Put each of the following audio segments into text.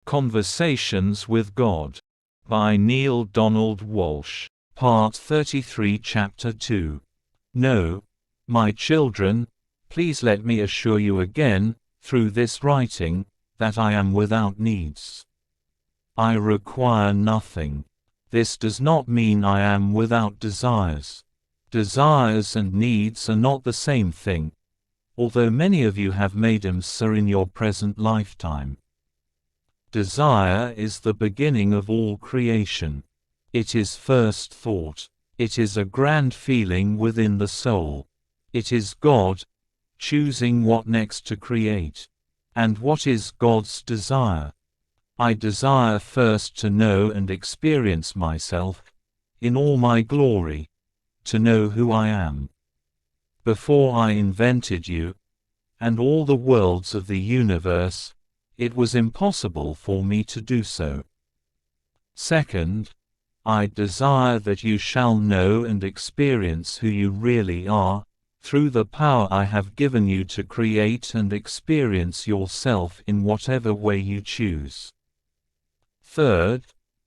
Conversations with God. By Neale Donald Walsch. Part 33, Chapter 2. No, my children, please let me assure you again, through this writing, that I am without needs. I require nothing. This does not mean I am without desires. Desires and needs are not the same thing, although many of you have made them so in your present lifetime. Desire is the beginning of all creation. It is first thought. It is a grand feeling within the soul. It is God, choosing what next to create. And what is God's desire? I desire first to know and experience myself, in all my glory, to know who I am. Before I invented you, and all the worlds of the universe, it was impossible for me to do so. Second, I desire that you shall know and experience who you really are, through the power I have given you to create and experience yourself in whatever way you choose. Third,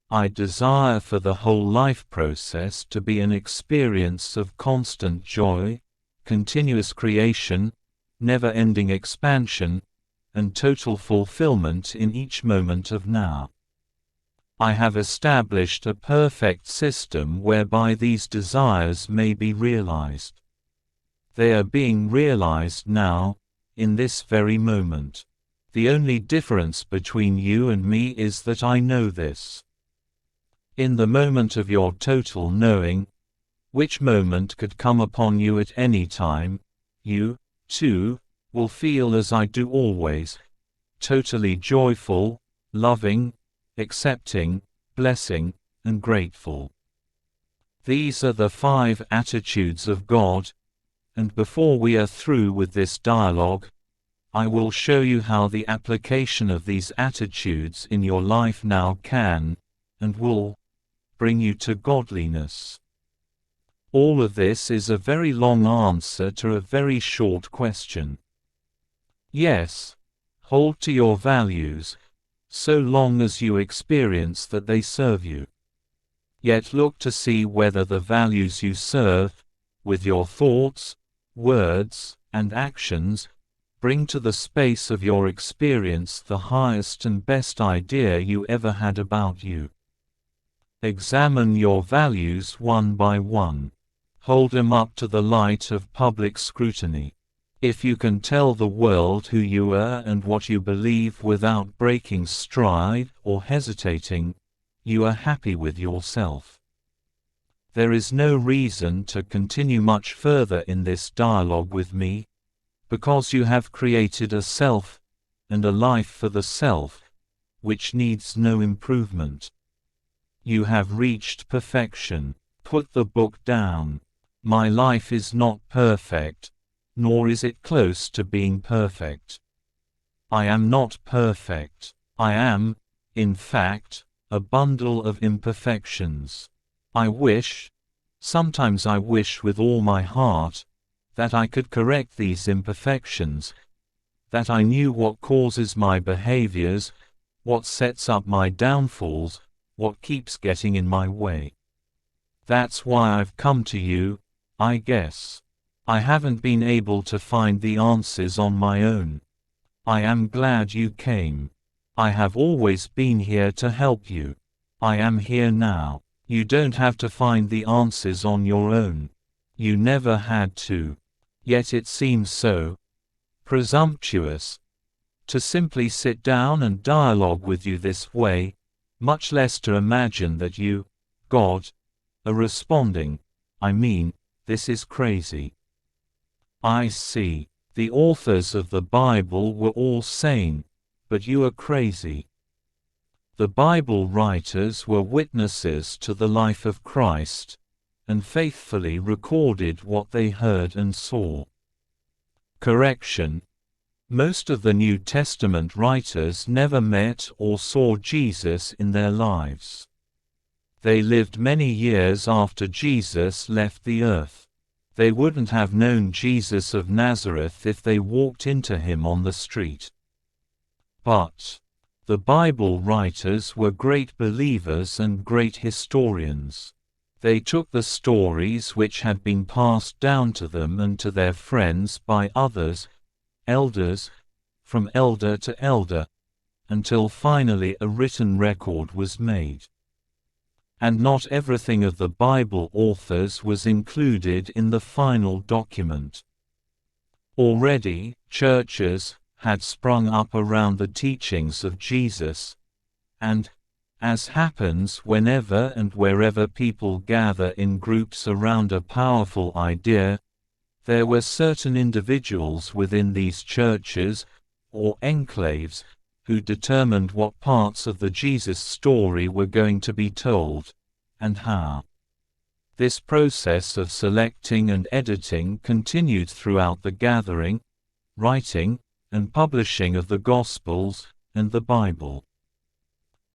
I desire for the whole life process to be an experience of constant joy, continuous creation, never-ending expansion, and total fulfillment in each moment of now. I have established a perfect system whereby these desires may be realized. They are being realized now, in this very moment. The only difference between you and me is that I know this. In the moment of your total knowing, which moment could come upon you at any time, you, too, will feel as I do always, totally joyful, loving, accepting, blessing, and grateful. These are the 5 attitudes of God, and before we are through with this dialogue, I will show you how the application of these attitudes in your life now can, and will, bring you to godliness. All of this is a very long answer to a very short question. Yes, hold to your values, so long as you experience that they serve you. Yet look to see whether the values you serve, with your thoughts, words, and actions, bring to the space of your experience the highest and best idea you ever had about you. Examine your values one by one. Hold them up to the light of public scrutiny. If you can tell the world who you are and what you believe without breaking stride or hesitating, you are happy with yourself. There is no reason to continue much further in this dialogue with me, because you have created a self, and a life for the self, which needs no improvement. You have reached perfection. Put the book down. My life is not perfect, nor is it close to being perfect. I am not perfect. I am, in fact, a bundle of imperfections. Sometimes I wish with all my heart, that I could correct these imperfections, that I knew what causes my behaviors, what sets up my downfalls, what keeps getting in my way. That's why I've come to you, I guess. I haven't been able to find the answers on my own. I am glad you came. I have always been here to help you. I am here now. You don't have to find the answers on your own. You never had to. Yet it seems so presumptuous to simply sit down and dialogue with you this way, much less to imagine that you, God, are responding. I mean, this is crazy. I see. The authors of the Bible were all sane, but you are crazy. The Bible writers were witnesses to the life of Christ, and faithfully recorded what they heard and saw. Correction. Most of the New Testament writers never met or saw Jesus in their lives. They lived many years after Jesus left the earth. They wouldn't have known Jesus of Nazareth if they walked into him on the street. But The Bible writers were great believers and great historians. They took the stories which had been passed down to them and to their friends by others, elders, from elder to elder, until finally a written record was made. And not everything of the Bible authors was included in the final document. Already, churches had sprung up around the teachings of Jesus, and, as happens whenever and wherever people gather in groups around a powerful idea, there were certain individuals within these churches, or enclaves, who determined what parts of the Jesus story were going to be told, and how. This process of selecting and editing continued throughout the gathering, writing, and publishing of the Gospels, and the Bible.